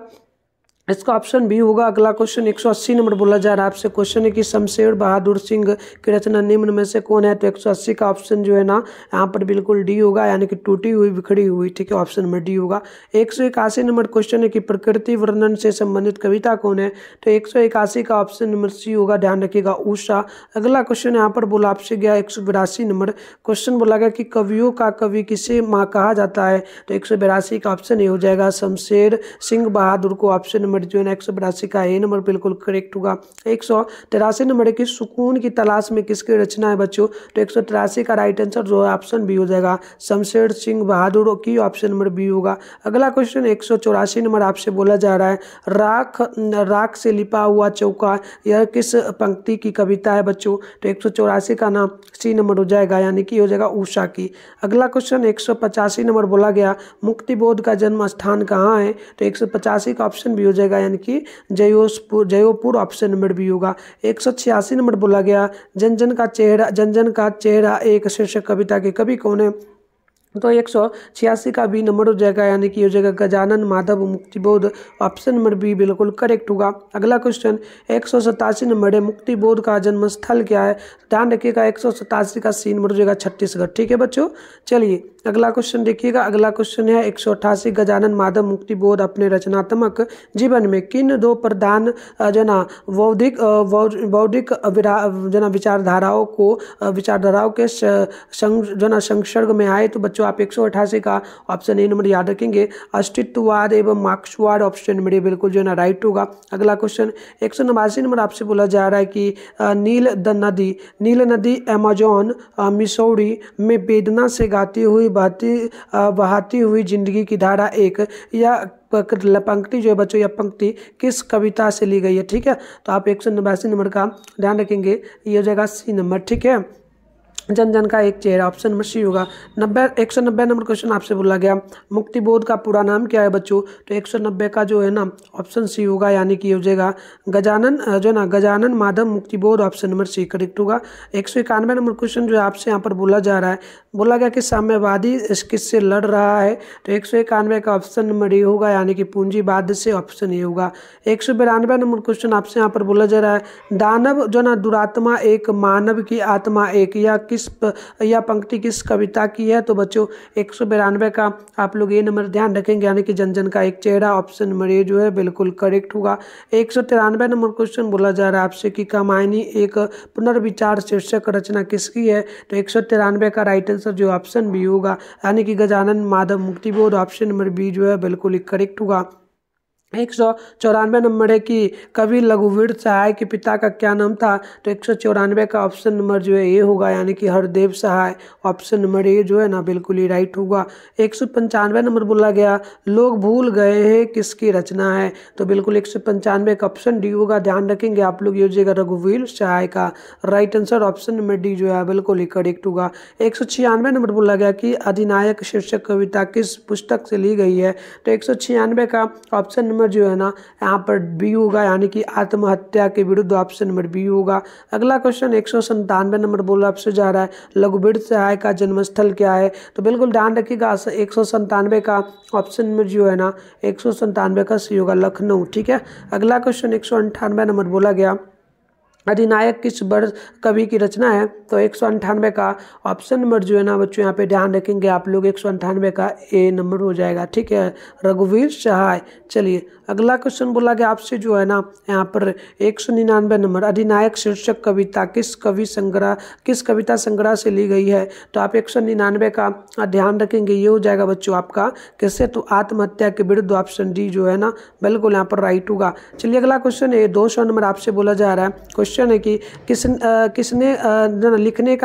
इसका ऑप्शन भी होगा। अगला क्वेश्चन 180 नंबर बोला जा रहा है आपसे, क्वेश्चन है कि शमशेर बहादुर सिंह की रचना निम्न में से कौन है। तो 180 का ऑप्शन जो है ना यहाँ पर बिल्कुल डी होगा, यानी कि टूटी हुई बिखरी हुई, ठीक है, ऑप्शन नंबर डी होगा। 181 नंबर क्वेश्चन है कि प्रकृति वर्णन से संबंधित कविता कौन है। तो 181 का ऑप्शन नंबर सी होगा, ध्यान रखिएगा उषा। अगला क्वेश्चन यहाँ पर बोला आपसे गया 182 नंबर क्वेश्चन बोला गया कि कवियों का कवि किसे कहा जाता है। तो 182 का ऑप्शन ये हो जाएगा शमशेर सिंह बहादुर को, ऑप्शन जो है ना 182 का ए नंबर बिल्कुल करेक्ट होगा। 183 नंबर की सुकून की तलाश में किसकी रचना है बच्चों। तो 183 का राइट आंसर जो है ऑप्शन बी हो जाएगा शमशेर सिंह बहादुर की, ऑप्शन नंबर बी होगा। अगला क्वेश्चन 184 नंबर आपसे बोला जा रहा है, राख से लिपा हुआ चौका यह किस पंक्ति की कविता है बच्चों। तो 184 का नाम सी नंबर हो जाएगा, यानी कि हो जाएगा उषा की। अगला क्वेश्चन 185 नंबर बोला गया, मुक्तिबोध का जन्म स्थान कहाँ है। तो 185 का ऑप्शन भी हो जाएगा, यानी कि जयोपुर, ऑप्शन नंबर बी होगा। 186 नंबर बोला गया, जन जन का चेहरा एक शीर्षक कविता के कवि कौन है। तो 186 का बी नंबर हो जाएगा, यानी कि हो जाएगा Gajanan Madhav Muktibodh, option number B बिल्कुल करेक्ट होगा। अगला क्वेश्चन 187 नंबर है, मुक्तिबोध का जन्म स्थल क्या है। ध्यान रखिएगा 187 का सी नंबर हो जाएगा छत्तीसगढ़, ठीक है बच्चों। चलिए अगला क्वेश्चन देखिएगा, अगला क्वेश्चन है 188, गजानन माधव मुक्तिबोध अपने रचनात्मक जीवन में किन दो प्रधान जो ना बौद्धिक विचारधाराओं के संसर्ग में आए। तो बच्चों आप 188 का ऑप्शन ए नंबर याद रखेंगे। अस्तित्ववाद एवं मार्क्सवाद ऑप्शन नंबर ए बिल्कुल जो है ना राइट होगा। अगला क्वेश्चन 189 नंबर आपसे बोला जा रहा है कि नील नदी अमेज़न मिसौरी में वेदना से गाती हुई बहाती हुई जिंदगी की धारा एक या पंक्ति जो है बच्चों, यह पंक्ति किस कविता से ली गई है। ठीक है, तो आप 189 नंबर का ध्यान रखेंगे, ये हो जाएगा सी नंबर। ठीक है, जन जन का एक चेहरा ऑप्शन नंबर सी होगा। 190 नंबर क्वेश्चन आपसे बोला गया मुक्तिबोध का पूरा नाम क्या है बच्चों, तो 190 का जो है ना ऑप्शन सी होगा, यानी कि हो जाएगा Gajanan Madhav Muktibodh option number C correct होगा। 191 नंबर क्वेश्चन जो है आपसे यहाँ पर बोला जा रहा है, बोला गया कि साम्यवादी किससे लड़ रहा है, तो 191 का ऑप्शन नंबर ए होगा, यानी कि पूंजीवाद से ऑप्शन ए होगा। 192 नंबर क्वेश्चन आपसे यहाँ पर बोला जा रहा है दानव जो ना दुरात्मा एक मानव की आत्मा एक या पंक्ति किस कविता की है, तो बच्चों 192 का आप लोग ये नंबर ध्यान रखेंगे, यानी कि जन जन का एक चेहरा ऑप्शन नंबर ए जो है बिल्कुल करेक्ट होगा। 193 नंबर क्वेश्चन बोला जा रहा है आपसे कि कामायनी एक पुनर्विचार शीर्षक रचना किसकी है, तो 193 का राइट आंसर जो ऑप्शन बी होगा, यानी कि Gajanan Madhav Muktibodh option number B जो है बिल्कुल ही करेक्ट होगा। 194 नंबर है कि कवि लघुवीर सहाय के पिता का क्या नाम था, तो 194 का ऑप्शन नंबर जो है ए होगा, यानी कि हरदेव सहाय ऑप्शन नंबर ए जो है ना बिल्कुल ही राइट होगा। 195 नंबर बोला गया लोग भूल गए हैं किसकी रचना है, तो बिल्कुल 195 का ऑप्शन डी होगा, ध्यान रखेंगे आप लोग, ये हो जाएगा रघुवीर सहाय का right answer option number D जो है बिल्कुल ही करेक्ट होगा। 196 नंबर बोला गया कि अधिनायक शीर्षक कविता किस पुस्तक से ली गई है, तो 196 का ऑप्शन नंबर जो है ना यहाँ पर बी होगा, यानी कि आत्महत्या के विरुद्ध ऑप्शन नंबर बी होगा। अगला क्वेश्चन 197 नंबर बोला आपसे जा रहा है लघुवीर सहाय का जन्मस्थल क्या है, तो बिल्कुल ध्यान रखिएगा 197 का ऑप्शन नंबर जो है ना 197 का सी होगा, लखनऊ। ठीक है, अगला क्वेश्चन 198 नंबर बोला गया अधिनायक किस वर्ष कवि की रचना है, तो 198 का ऑप्शन नंबर जो है ना बच्चों यहाँ पे ध्यान रखेंगे आप लोग, 198 का ए नंबर हो जाएगा। ठीक है, रघुवीर सहाय। चलिए अगला क्वेश्चन बोला गया आपसे जो है ना यहाँ पर 199 नंबर अधिनायक शीर्षक कविता किस कविता संग्रह से ली गई है, तो आप 199 का ध्यान रखेंगे, ये हो जाएगा बच्चों आपका किससे, तो आत्महत्या के विरुद्ध ऑप्शन डी जो है ना बिल्कुल यहाँ पर राइट होगा। चलिए अगला क्वेश्चन है 200 नंबर आपसे बोला जा रहा है, क्वेश्चन है कि किसने लिखने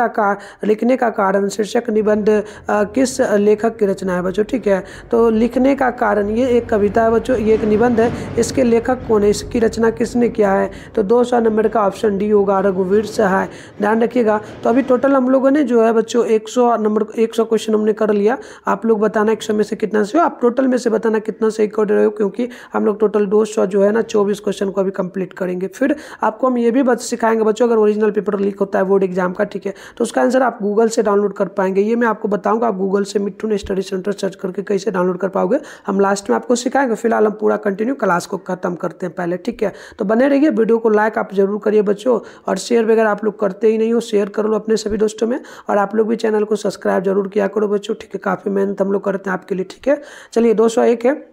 का कारण शीर्षक निबंध किस लेखक की रचना है बच्चों। ठीक है, तो लिखने का कारण ये एक कविता है बच्चों, ये एक निबंध है, इसके लेखक कौन है, इसकी रचना किसने किया है, तो 200 नंबर का ऑप्शन डी होगा, रघुवीर सहाय। ध्यान रखिएगा। तो अभी टोटल हम लोगों ने जो है बच्चों 100 क्वेश्चन हमने कर लिया, आप लोग बताना 100 में से कितना सही हो, आप टोटल में से बताना कितना सही कर रहे हो, क्योंकि हम लोग टोटल 200 जो है ना 24 क्वेश्चन को अभी कंप्लीट करेंगे। फिर आपको हम ये भी सिखाएंगे बच्चों अगर ओरिजिनल पेपर लीक होता है बोर्ड एग्जाम का, ठीक है, तो उसका आंसर आप गूगल से डाउनलोड कर पाएंगे, ये मैं आपको बताऊंगा, आप गूगल से मिट्ठू स्टडी सेंटर सर्च करके कैसे डाउनलोड कर पाओगे, हम लास्ट में आपको सिखाएंगे। फिलहाल हम पूरा कंटिन्यू क्लास को खत्म करते हैं पहले, ठीक है, तो बने रहिए, वीडियो को लाइक आप जरूर करिए बच्चों, और शेयर वगैरह आप लोग करते ही नहीं हो, शेयर कर लो अपने सभी दोस्तों में, और आप लोग भी चैनल को सब्सक्राइब जरूर किया करो बच्चों, ठीक है, काफ़ी मेहनत हम लोग करते हैं आपके लिए, ठीक है। चलिए 201 है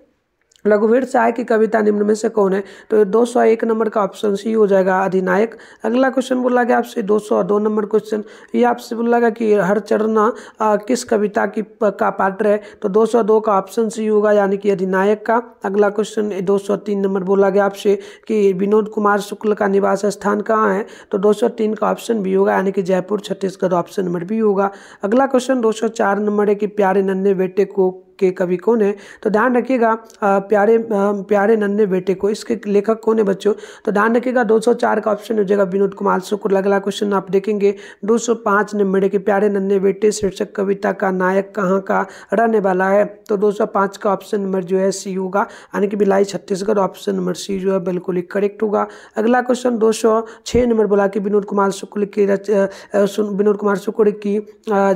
लघुवीर सहाय की कविता निम्न में से कौन है, तो 201 नंबर का ऑप्शन सी हो जाएगा, अधिनायक। अगला क्वेश्चन बोला गया आपसे 202 नंबर क्वेश्चन, ये आपसे बोला गया कि हरचरणा किस कविता का पात्र है, तो 202 का ऑप्शन सी होगा, यानी कि अधिनायक का। अगला क्वेश्चन 203 नंबर बोला गया आपसे कि विनोद कुमार शुक्ल का निवास स्थान कहाँ है, तो 203 का ऑप्शन बी होगा, यानी कि Jaipur Chhattisgarh option number B होगा। अगला क्वेश्चन 204 नंबर है कि प्यारे नन्हे बेटे को के कवि कौन है, तो ध्यान रखिएगा प्यारे नन्हे बेटे को इसके लेखक कौन है बच्चों, तो ध्यान रखिएगा 204 का ऑप्शन हो जाएगा विनोद कुमार शुक्ल। अगला क्वेश्चन आप देखेंगे 205 नंबर है कि प्यारे नन्हे बेटे शीर्षक कविता का नायक कहाँ का रहने वाला है, तो 205 का ऑप्शन नंबर जो है सी होगा, यानी कि Bhilai Chhattisgarh option number C जो है बिल्कुल ही करेक्ट होगा। अगला क्वेश्चन 206 नंबर बोला कि विनोद कुमार शुक्ल की जो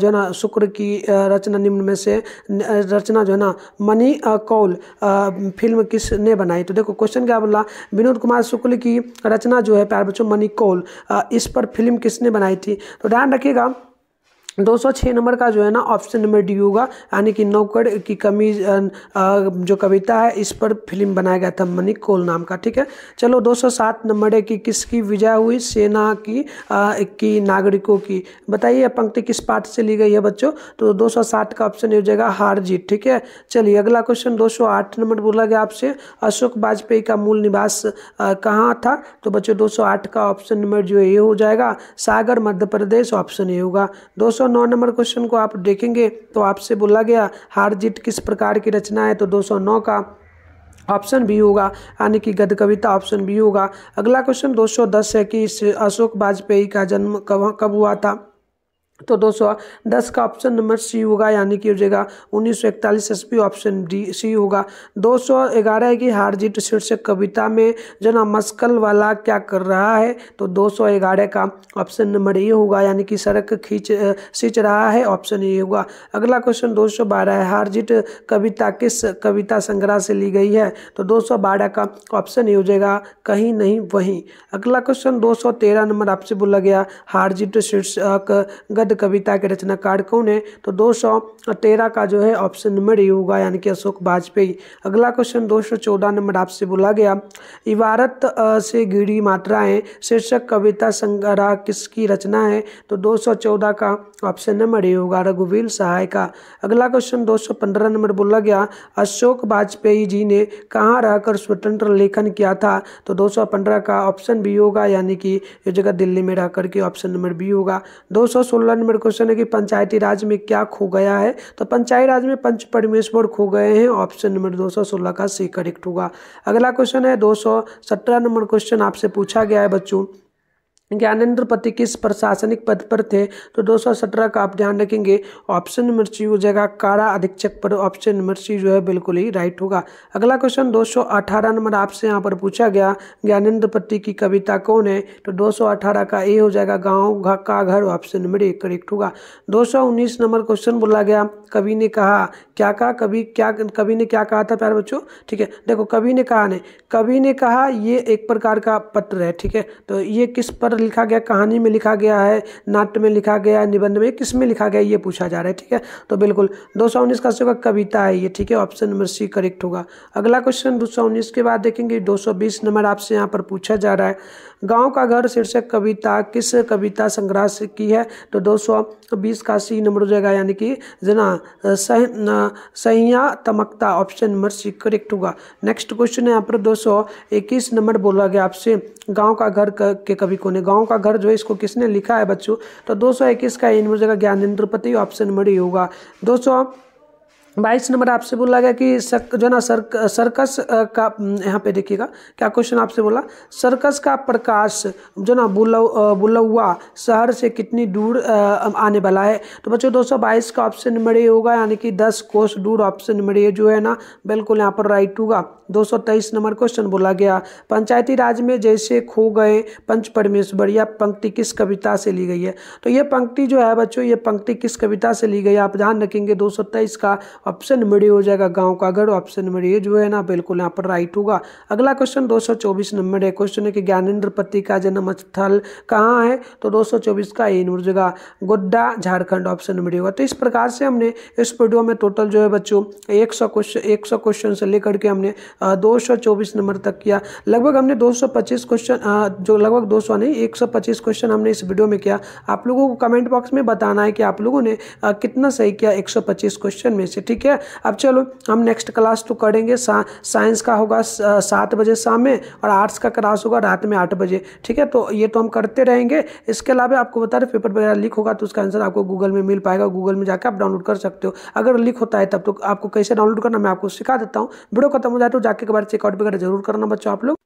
है ना शुक्र की रचना निम्न में से रचना जो है ना मनी कौल फिल्म किसने बनाई, तो देखो क्वेश्चन क्या बोला, विनोद कुमार शुक्ल की रचना जो है प्यारे बच्चों मनी कौल, इस पर फिल्म किसने बनाई थी, तो ध्यान रखिएगा 206 नंबर का जो है ना ऑप्शन नंबर डी होगा, यानी कि नौकर की कमीज जो कविता है इस पर फिल्म बनाया गया था मनिक कौल नाम का। ठीक है, चलो 207 नंबर है कि किसकी विजय हुई, सेना की नागरिकों की। बताइए यह पंक्ति किस पाठ से ली गई है बच्चों, तो 260 का ऑप्शन हो जाएगा हार जीत। ठीक है, चलिए अगला क्वेश्चन 208 नंबर बोला गया आपसे, अशोक वाजपेयी का मूल निवास कहाँ था, तो बच्चों 208 का ऑप्शन नंबर जो है ये हो जाएगा सागर मध्य प्रदेश, ऑप्शन ए होगा। 209 नंबर क्वेश्चन को आप देखेंगे तो आपसे बोला गया हार जीत किस प्रकार की रचना है, तो 209 का ऑप्शन बी होगा, यानी कि गद्य कविता, ऑप्शन बी होगा। अगला क्वेश्चन 210 है कि अशोक वाजपेयी का जन्म कब हुआ था, तो 210 का ऑप्शन नंबर सी होगा, यानी कि हो जाएगा 1941 ईस्वी, ऑप्शन डी सी होगा। 211 है कि हार जीत शीर्षक कविता में जो ना मस्कल वाला क्या कर रहा है, तो 211 का ऑप्शन नंबर ए होगा, यानी कि सड़क खींच रहा है, ऑप्शन ए होगा। अगला क्वेश्चन 212 है, हार जीत कविता किस कविता संग्रह से ली गई है, तो 212 का ऑप्शन ए हो जाएगा कहीं नहीं वहीं। अगला क्वेश्चन 213 नंबर आपसे बोला गया हार जीत शीर्षक गद्य कविता के रचनाकार कौन है, तो 213 का जो है ऑप्शन नंबर ए होगा, यानी कि अशोक वाजपेयी। अगला क्वेश्चन 214 नंबर आपसे बोला गया इबारत से घिरी मात्राएं शीर्षक कविता संग्रह किसकी रचना है, तो 214 का ऑप्शन नंबर ए होगा रघुवीर सहाय का। अगला क्वेश्चन 215 नंबर बोला गया अशोक वाजपेयी जी ने कहाँ रहकर स्वतंत्र लेखन किया था, तो 215 का ऑप्शन बी होगा, यानी कि ये जगह दिल्ली में रहकर के, ऑप्शन नंबर बी होगा। 216 नंबर क्वेश्चन है कि पंचायती राज में क्या खो गया है, तो पंचायती राज में पंच परमेश्वर खो गए हैं, ऑप्शन नंबर 216 का सी करेक्ट होगा। अगला क्वेश्चन है 217 नंबर क्वेश्चन आपसे पूछा गया है बच्चों, ज्ञानेंद्र पति किस प्रशासनिक पद पर थे, तो 217 का आप ध्यान रखेंगे ऑप्शन नंबर सी हो जाएगा कारा अधीक्षक पर, ऑप्शन नंबर सी जो है बिल्कुल ही राइट होगा। अगला क्वेश्चन 218 नंबर आपसे यहाँ पर पूछा गया ज्ञानेंद्र पति की कविता कौन है, तो 218 का ए हो जाएगा गाँव का घर, ऑप्शन नंबर ए करेक्ट होगा। 219 नंबर क्वेश्चन बोला गया कवि ने कहा क्या कहा, कवि ने क्या कहा था प्यारे बच्चों। ठीक है, देखो कवि ने कहा ये एक प्रकार का पत्र है। ठीक है, तो ये किस पर लिखा गया, कहानी में लिखा गया है, नाट्य में लिखा गया है, निबंध में, किस में लिखा गया ये पूछा जा रहा है। ठीक है, तो बिल्कुल 219 का होगा कविता है ये। ठीक है, ऑप्शन नंबर सी करेक्ट होगा। अगला क्वेश्चन 219 के बाद देखेंगे 220 नंबर आपसे यहाँ पर पूछा जा रहा है गांव का घर शीर्षक कविता किस कविता संग्रह से की है, तो 220 का सी नंबर हो जाएगा, यानी कि जना सहिया तमकता, ऑप्शन नंबर सी करेक्ट होगा। नेक्स्ट क्वेश्चन है यहाँ पर 221 नंबर बोला गया आपसे गांव का घर के कवि कौन है। गांव का घर जो है इसको किसने लिखा है बच्चों, तो 221 का इन हो जाएगा ज्ञानेंद्र पति, ऑप्शन नंबर ए होगा। 222 नंबर आपसे बोला गया कि जो ना सर्कस का, यहाँ पे देखिएगा क्या क्वेश्चन आपसे बोला, सर्कस का प्रकाश जो ना बुलौआ शहर से कितनी दूर आने वाला है, तो बच्चों 222 का ऑप्शन नंबर ए होगा, यानी कि 10 कोस दूर, ऑप्शन नंबर ए जो है ना बिल्कुल यहाँ पर राइट होगा। 223 नंबर क्वेश्चन बोला गया पंचायती राज में जैसे खो गए पंच परमेश्वर, यह पंक्ति किस कविता से ली गई है, तो ये पंक्ति जो है बच्चों ये पंक्ति किस कविता से ली गई है, आप ध्यान रखेंगे 223 का ऑप्शन नंबर ए हो जाएगा गांव का घर, ऑप्शन नंबर ए जो है ना बिल्कुल यहाँ पर राइट होगा। अगला क्वेश्चन 224 नंबर है, क्वेश्चन है कि ज्ञानेंद्र पति का जन्म स्थल कहाँ है, तो 224 का ए हो जाएगा Godda Jharkhand, option number A होगा। तो इस प्रकार से हमने इस वीडियो में टोटल जो है बच्चों 100 क्वेश्चन से लेकर के हमने 224 नंबर तक किया। लगभग हमने 225 क्वेश्चन, जो लगभग 200 नहीं 125 क्वेश्चन हमने इस वीडियो में किया। आप लोगों को कमेंट बॉक्स में बताना है कि आप लोगों ने कितना सही किया 125 क्वेश्चन में से। ठीक है, अब चलो हम नेक्स्ट क्लास तो करेंगे, साइंस का होगा 7 बजे शाम में और आर्ट्स का क्लास होगा रात में 8 बजे। ठीक है, तो ये तो हम करते रहेंगे। इसके अलावा आपको बता रहे पेपर वगैरह लीक होगा तो उसका आंसर आपको गूगल में मिल पाएगा, गूगल में जाकर आप डाउनलोड कर सकते हो। अगर लीक होता है तब तो आपको कैसे डाउनलोड करना मैं आपको सिखा देता हूँ। वीडियो खत्म हो जाए तो जाके एक बार चेकआउट वगैरह जरूर करना बच्चों आप लोग।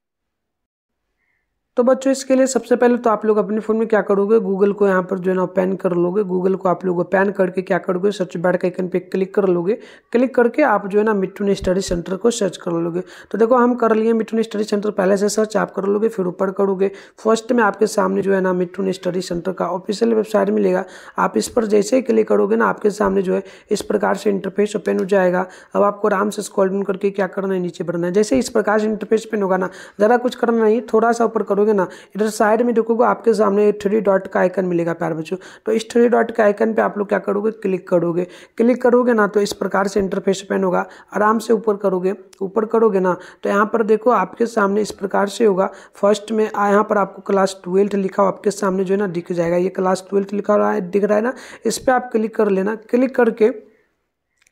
तो बच्चों इसके लिए सबसे पहले तो आप लोग अपने फ़ोन में क्या करोगे, गूगल को यहाँ पर जो है ना ओपन कर लोगे। गूगल को आप लोग ओपन करके क्या करोगे, सर्च बार के आइकन पे क्लिक कर लोगे। क्लिक करके आप जो है ना मिठुन स्टडी सेंटर को सर्च कर लोगे। तो देखो हम कर लिए मिठुन स्टडी सेंटर, पहले से सर्च आप कर लोगे, फिर ऊपर करोगे। फर्स्ट में आपके सामने जो है ना मिठुन स्टडी सेंटर का ऑफिशियल वेबसाइट मिलेगा। आप इस पर जैसे ही क्लिक करोगे ना आपके सामने जो है इस प्रकार से इंटरफेस ओपन हो जाएगा। अब आपको आराम से स्क्रॉल डाउन करके क्या करना है, नीचे बढ़ना है। जैसे इस प्रकार से इंटरफेस ओपन होगा ना, ज़्यादा कुछ करना नहीं, थोड़ा सा ऊपर करोगे करोगे ना, इधर साइड में देखोगे आपके सामने 3 डॉट का आइकन मिलेगा प्यारे बच्चों। तो इस 3 डॉट के आइकन पे आप लोग क्या करोगे, क्लिक करोगे ना, तो इस प्रकार से इंटरफेस ओपन होगा। आराम से ऊपर करोगे ना, तो यहाँ पर देखो आपके सामने इस प्रकार से होगा। फर्स्ट में यहाँ पर आपको क्लास 12 लिखा हुआ आपके सामने जो है ना दिख जाएगा। ये क्लास 12 लिखा हुआ है, दिख रहा है ना, इस पर आप क्लिक कर लेना। क्लिक करके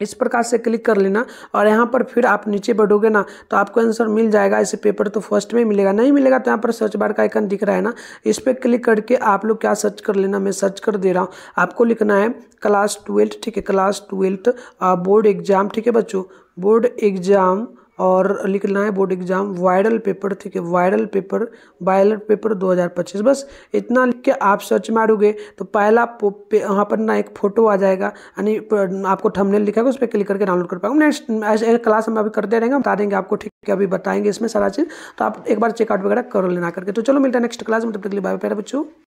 इस प्रकार से क्लिक कर लेना और यहाँ पर फिर आप नीचे बढ़ोगे ना, तो आपको आंसर मिल जाएगा। इसे पेपर तो फर्स्ट में मिलेगा, नहीं मिलेगा तो यहाँ पर सर्च बार का आइकन दिख रहा है ना, इस पर क्लिक करके आप लोग क्या सर्च कर लेना। मैं सर्च कर दे रहा हूँ, आपको लिखना है क्लास 12, ठीक है, क्लास 12 बोर्ड एग्जाम, ठीक है बच्चों, बोर्ड एग्जाम, और लिखना है बोर्ड एग्जाम वायरल पेपर, ठीक है, वायरल पेपर 2025। बस इतना लिख के आप सर्च मारोगे तो पहला वहाँ पर ना एक फोटो आ जाएगा, यानी आपको थंबनेल लिखेगा, उस पर क्लिक करके डाउनलोड कर पाएंगे। नेक्स्ट ऐसे क्लास हम अभी करते रहेंगे, बता देंगे आपको, ठीक है, अभी बताएंगे इसमें सारा चीज़, तो आप एक बार चेकआउट वगैरह कर लेना करके। तो चलो मिलता है नेक्स्ट क्लास में, तब तक के लिए बाय बाय बच्चों।